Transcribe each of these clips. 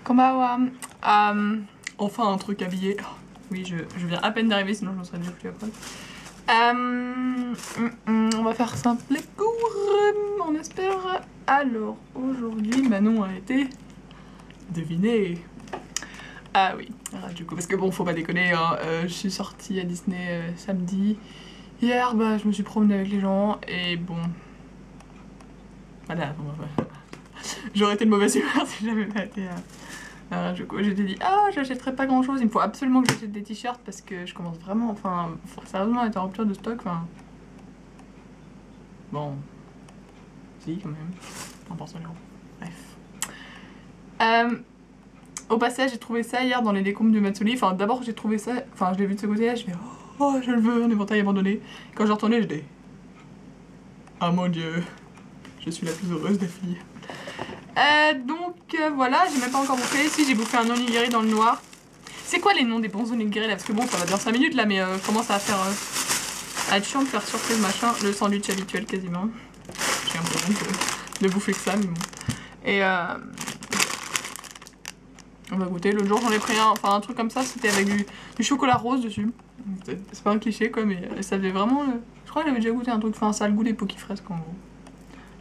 Konbawa. Enfin un truc habillé. Oh, oui, je viens à peine d'arriver, sinon je me serais déjà plus après. On va faire simple les cours, on espère. Alors, aujourd'hui, Manon a été devinée. Ah oui, du coup, parce que bon, faut pas déconner, hein, je suis sortie à Disney samedi. Hier, bah, je me suis promenée avec les gens, et bon... Voilà, j'aurais été de mauvaise humeur si j'avais pas été du coup, j'étais dit, ah, j'achèterai pas grand chose, il me faut absolument que j'achète des t-shirts parce que je commence vraiment, enfin, sérieusement être en rupture de stock, enfin... Bon... Si, quand même. Un porcelain. Bref. Au passage, j'ai trouvé ça hier dans les décombres du Matsuri. Enfin, d'abord, j'ai trouvé ça, enfin, je l'ai vu de ce côté-là, je fais, oh, je le veux, un éventail abandonné. Quand j'ai retourné, j'étais... Ah mon dieu, je suis la plus heureuse des filles. Voilà, j'ai même pas encore bouffé. Si, j'ai bouffé un onigiri dans le noir. C'est quoi les noms des bons onigiri là? Parce que bon, ça va bien 5 minutes là, mais commence à faire... à être chiant de faire surprise machin. Le sandwich habituel quasiment. J'ai un peu honte de bouffer que ça, mais bon. Et on va goûter. L'autre jour, j'en ai pris un truc comme ça, c'était avec du chocolat rose dessus. C'est pas un cliché quoi, mais ça faisait vraiment... Je crois que j'avais déjà goûté un truc, enfin ça a le goût des pokifresques en gros.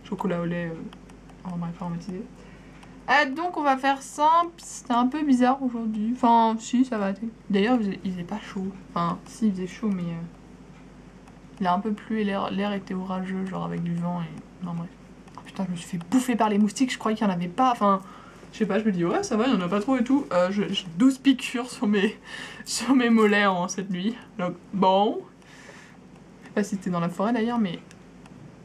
Chocolat au lait aromatisé. Donc on va faire simple, c'était un peu bizarre aujourd'hui. Enfin si, ça va. D'ailleurs il faisait pas chaud. Enfin si, il faisait chaud mais... il a un peu plu et l'air était orageux, genre avec du vent et... Non bref. Oh putain, je me suis fait bouffer par les moustiques, je croyais qu'il y en avait pas, enfin... Je sais pas, je me dis ouais ça va, il y en a pas trop et tout. J'ai 12 piqûres sur mes mollets cette nuit. Donc bon... Je sais pas si c'était dans la forêt d'ailleurs mais...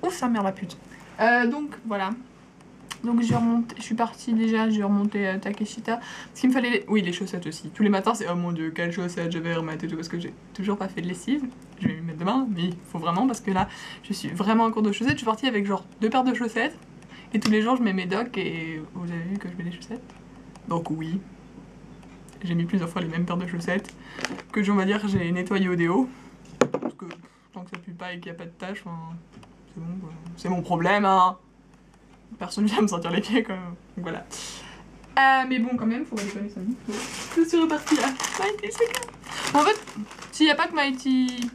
Ouf sa mère la pute. Donc voilà. Donc j'ai remonté, je suis partie déjà, j'ai remonté Takeshita. Parce qu'il me fallait, oui les chaussettes aussi. Tous les matins c'est oh mon dieu quelles chaussettes je vais remettre et tout parce que j'ai toujours pas fait de lessive. Je vais les mettre demain mais il faut vraiment parce que là je suis vraiment en cours de chaussettes. Je suis partie avec genre 2 paires de chaussettes. Et tous les jours je mets mes docks et vous avez vu que je mets des chaussettes. Donc oui. J'ai mis plusieurs fois les mêmes paires de chaussettes. Que on va dire j'ai nettoyé au déo. Parce que tant que ça pue pas et qu'il n'y a pas de taches, c'est bon quoi. C'est mon problème hein. Personne vient me sentir les pieds quand même. Donc voilà. Mais bon quand même, faut pas déconner ça. Je suis repartie là. Mighty Soccer. En fait, s'il n'y a pas que Mighty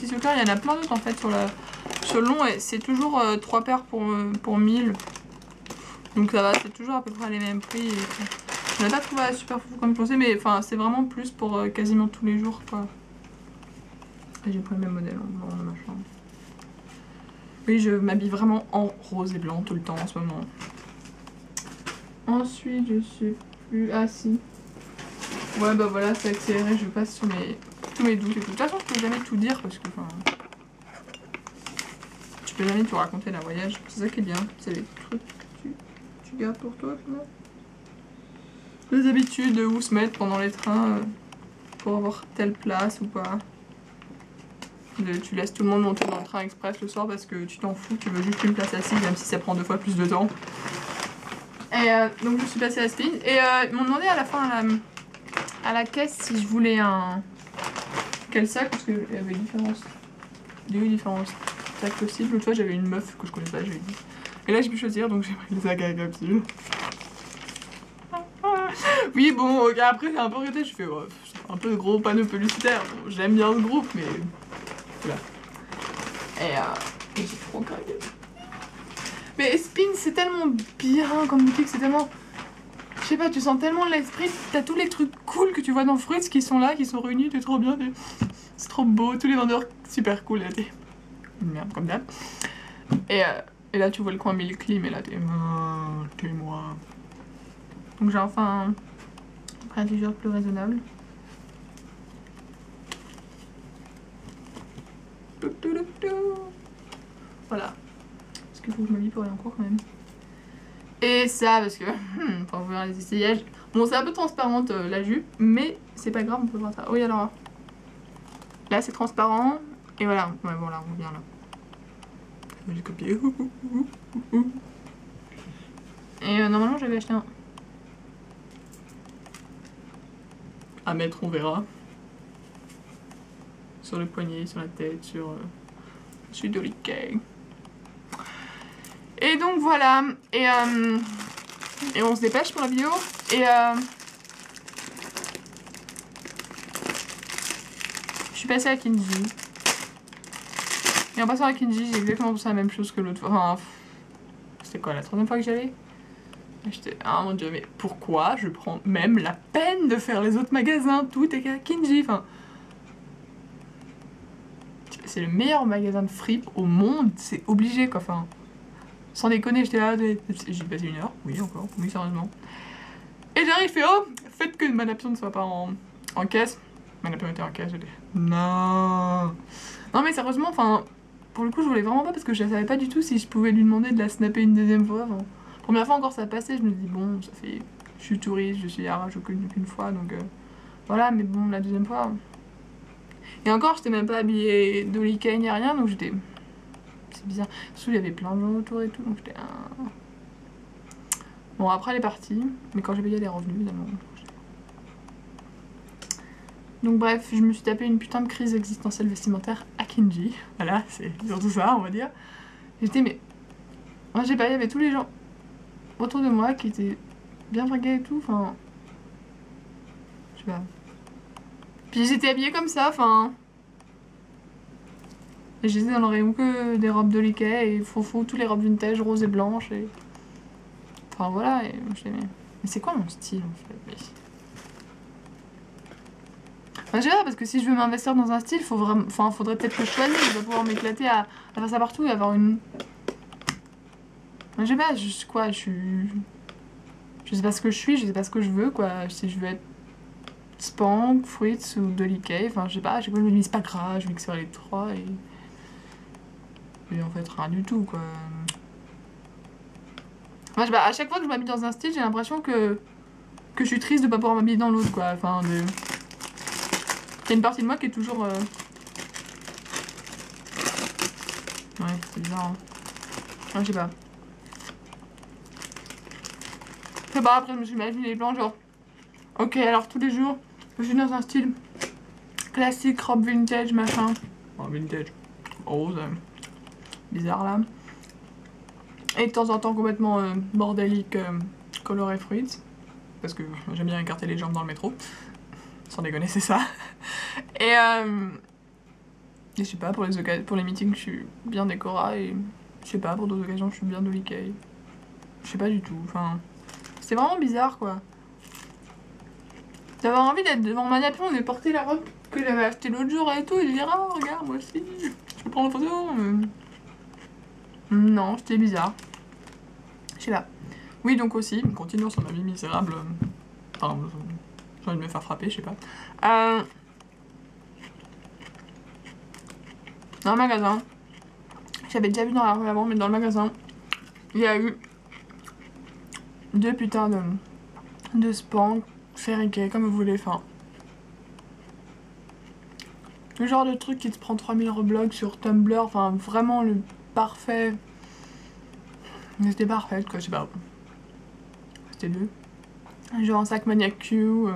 Soccer, il y en a plein d'autres en fait sur le long et c'est toujours 3 paires pour 1000. Donc ça va, c'est toujours à peu près les mêmes prix. Je n'ai pas trouvé super fou comme je pensais, mais enfin c'est vraiment plus pour quasiment tous les jours quoi. Et j'ai pris le même modèle dans ma chambre. Oui, je m'habille vraiment en rose et blanc tout le temps en ce moment. Ensuite, je sais plus... Ah si. Ouais, bah voilà, c'est accéléré, je passe sur tous mes doutes et tout. De toute façon, je peux jamais tout dire parce que... Tu peux jamais tout raconter d'un voyage. C'est ça qui est bien. C'est les trucs que tu gardes pour toi, finalement. Les habitudes, où se mettre pendant les trains pour avoir telle place ou pas. Tu laisses tout le monde monter dans le train express le soir parce que tu t'en fous, tu veux juste une place assise même si ça prend 2 fois plus de temps. Et donc je suis passée à Spin et ils m'ont demandé à la fin à la caisse si je voulais quel sac parce qu'il y avait différents sacs possibles. L'autre fois j'avais une meuf que je connais pas, je lui ai dit. Et là j'ai pu choisir donc j'ai pris le sac à capsule. Oui bon, après j'ai un peu regretté, je fais oh, un peu de gros panneau publicitaire. Bon, j'aime bien ce groupe mais... Voilà. Et j'ai trop craqué. Mais Spin c'est tellement bien comme boutique, c'est tellement... Je sais pas, tu sens tellement l'esprit, t'as tous les trucs cool que tu vois dans Fruits qui sont là, qui sont réunis, t'es trop bien, c'est trop beau, tous les vendeurs super cool, là t'es... Merde, comme d'hab. Et là tu vois le coin Milkly, mais là t'es moi. Donc j'ai enfin un t-shirt plus raisonnable. Voilà. Parce qu'il faut que je m'habille pour aller en cours quand même. Et ça, parce que pour voir les essayages. Bon, c'est un peu transparente la jupe, mais c'est pas grave, on peut voir ça. Oui, alors là, c'est transparent. Et voilà, ouais, voilà, on vient là. J'ai copié. Et normalement, j'avais acheté un. À mettre, on verra. Sur le poignet, sur la tête, sur Sudorike. Et donc voilà. Et Et on se dépêche pour la vidéo. Et je suis passée à Kinji. Et en passant à Kinji, j'ai exactement pensé la même chose que l'autre fois. Enfin, c'était quoi, la troisième fois que j'y allais? J'étais, ah mon dieu, mais pourquoi je prends même la peine de faire les autres magasins? Tout est qu'à Kinji. Enfin, c'est le meilleur magasin de fripe au monde, c'est obligé quoi. Enfin, sans déconner, j'étais là, j'ai passé 1 heure, oui encore, oui sérieusement. Et j'arrive, je fais oh, faites que ma Napion ne soit pas en caisse. Ma Napion était en caisse, j'étais non. Non mais sérieusement, enfin, pour le coup je voulais vraiment pas parce que je savais pas du tout si je pouvais lui demander de la snapper une deuxième fois. Enfin, première fois encore ça passait, je me dis bon, ça fait, je suis touriste, je suis à Arras, je connais qu'une fois donc voilà, mais bon la deuxième fois. Et encore, j'étais même pas habillée d'Olikai ni rien, donc j'étais... C'est bizarre. Surtout, il y avait plein de gens autour et tout, donc j'étais... Bon, après, elle est partie, mais quand j'ai payé, elle est revenue, évidemment. Donc bref, je me suis tapé une putain de crise existentielle vestimentaire à Kinji. Voilà, c'est surtout ça, on va dire. J'étais, mais... Moi, j'ai pas, il y avait tous les gens autour de moi qui étaient bien fringués et tout, enfin... Je sais pas... Puis j'étais habillée comme ça, enfin... Et j'étais dans le rayon que des robes de Ikea et foufou, toutes les robes vintage roses et blanches et... Enfin voilà, et je disais, mais c'est quoi mon style en fait? Mais... Enfin, je sais pas, parce que si je veux m'investir dans un style, faut vraiment... Enfin, faudrait peut-être que je choisisse, je vais pouvoir m'éclater à faire ça partout et avoir une... Enfin, je sais pas, quoi, je suis... Je sais pas ce que je suis, je sais pas ce que je veux, quoi. Si je veux être Spank, Fritz ou Dolikay, enfin je sais pas, à chaque fois je me dis c'est pas grave, je mixerai les trois et en fait rien du tout quoi. Moi je sais pas, à chaque fois que je m'habille dans un style j'ai l'impression que je suis triste de pas pouvoir m'habiller dans l'autre quoi, enfin de... Il y a une partie de moi qui est toujours... Ouais c'est bizarre hein. Ouais, je sais pas. Je sais pas, après je me suis imaginé les plans genre... Ok alors tous les jours je suis dans un style classique, robe vintage, machin. Oh, vintage. Rose. Bizarre là. Et de temps en temps complètement bordélique, coloré fruits. Parce que j'aime bien écarter les jambes dans le métro. Sans déconner, c'est ça. Et je sais pas, pour les meetings, je suis bien décora. Et je sais pas, pour d'autres occasions, je suis bien Dolikay. Je sais pas du tout. Enfin, c'est vraiment bizarre quoi. D'avoir envie d'être devant ma Napion et porter la robe que j'avais achetée l'autre jour et tout, et dire oh regarde moi aussi, je peux prendre une photo. Non, c'était bizarre. Je sais pas. Oui donc aussi, continuons sur ma vie misérable. Enfin, j'ai envie de me faire frapper, je sais pas. Dans le magasin, j'avais déjà vu dans la rue avant, mais dans le magasin, il y a eu 2 putains de Spank, Fairy comme vous voulez, enfin... Le genre de truc qui te prend 3000 reblogs sur Tumblr, enfin vraiment le parfait. Mais c'était parfait quoi, je sais pas. C'était 2. Genre un sac Maniac Q,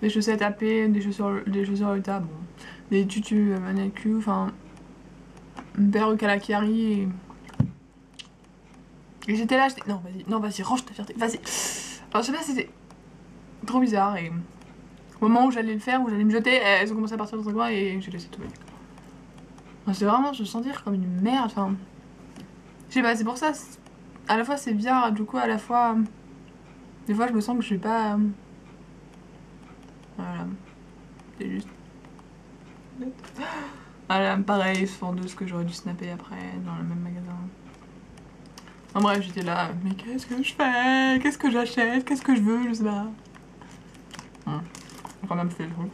des chaussettes AP, des chaussures Utah, bon. Des tutus Maniac Q, enfin... Une perruque à la Chiari et j'étais là, j'étais... Non vas-y, range ta fierté, vas-y. Alors je sais pas, c'était trop bizarre et... Au moment où j'allais le faire, où j'allais me jeter, elles ont commencé à partir dans un coin et j'ai laissé tomber. Enfin, c'est vraiment se sentir comme une merde, enfin... Je sais pas, c'est pour ça, à la fois c'est bien, du coup à la fois... Des fois je me sens que je suis pas... Voilà. C'est juste... Voilà, pareil, ce sont deux ce que j'aurais dû snapper après, dans le même magasin. En bref, j'étais là, mais qu'est-ce que je fais? Qu'est-ce que j'achète? Qu'est-ce que je veux? Je sais pas. J'ai quand même fait le truc.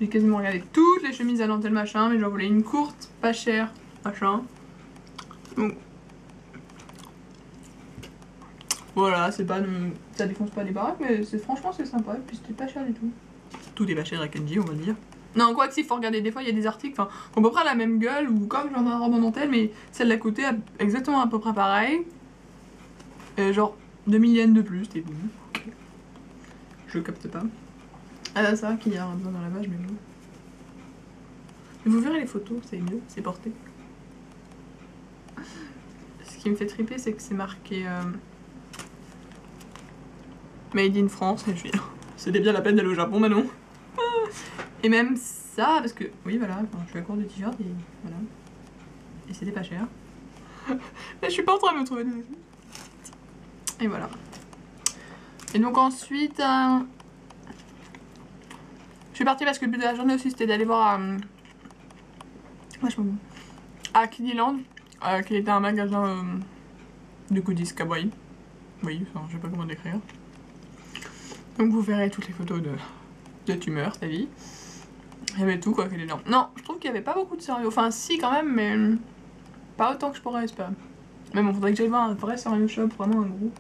J'ai quasiment regardé toutes les chemises à dentelle machin, mais j'en voulais une courte, pas chère, machin. Donc voilà, c'est pas... Ça défonce pas les baraques, mais franchement c'est sympa, et puis c'était pas cher du tout. Tout est pas cher à Kenji, on va dire. Non, quoi que s'il faut regarder, des fois il y a des articles, enfin, à peu près la même gueule, ou comme genre ma robe en dentelle, mais celle d'à côté exactement à peu près pareil. Genre 2000 yens de plus, t'es bon. Okay. Je capte pas. Ah là, c'est vrai qu'il y a un besoin dans la page, mais bon. Mais vous verrez les photos, c'est mieux, c'est porté. Ce qui me fait triper, c'est que c'est marqué Made in France, et je suis c'était bien la peine d'aller au Japon maintenant. Et même ça, parce que, oui voilà, enfin, je suis à court de t-shirt et voilà. Et c'était pas cher. Mais je suis pas en train de me trouver des excuses. Et voilà. Et donc ensuite, je suis partie parce que le but de la journée aussi c'était d'aller voir à Kiddyland, qui était un magasin de goodies kawaii. Oui, enfin, je sais pas comment décrire. Donc vous verrez toutes les photos de tumeurs, ta vie. Il y avait tout quoi, qu'il est dedans. Non, je trouve qu'il y avait pas beaucoup de sérieux. Enfin, si quand même, mais pas autant que je pourrais espérer. Mais bon, faudrait que j'aille voir un vrai sérieux shop, vraiment un gros.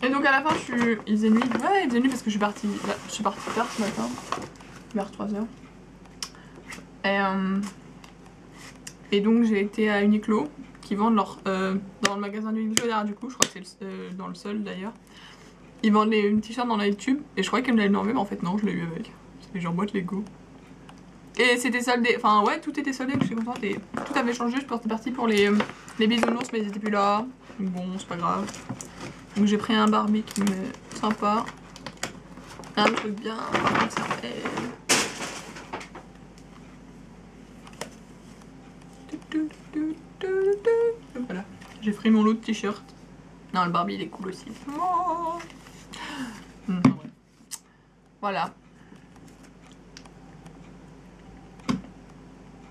Et donc à la fin, il faisait nuit. Ouais, il faisait nuit parce que je suis partie tard ce matin, vers 3h. Et donc j'ai été à Uniqlo, qui vendent leur... dans le magasin d'Uniqlo derrière du coup, je crois que c'est dans le seul d'ailleurs. Ils vendent une t-shirt dans les tubes, et je croyais qu'elle me l'avait enlevé, mais en fait non, je l'ai eu avec. C'était genre boîte Lego. Et c'était soldé, enfin ouais, tout était soldé, je suis contente, et tout avait changé, je suis partie pour les bisounours, mais ils étaient plus là. Donc bon, c'est pas grave. Donc j'ai pris un Barbie qui m'est sympa. Un truc bien conservé. Voilà, j'ai pris mon lot de t-shirt. Non, le Barbie il est cool aussi. Oh voilà.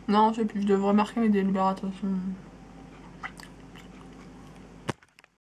Non, je sais plus, je devrais marquer mes délibérations.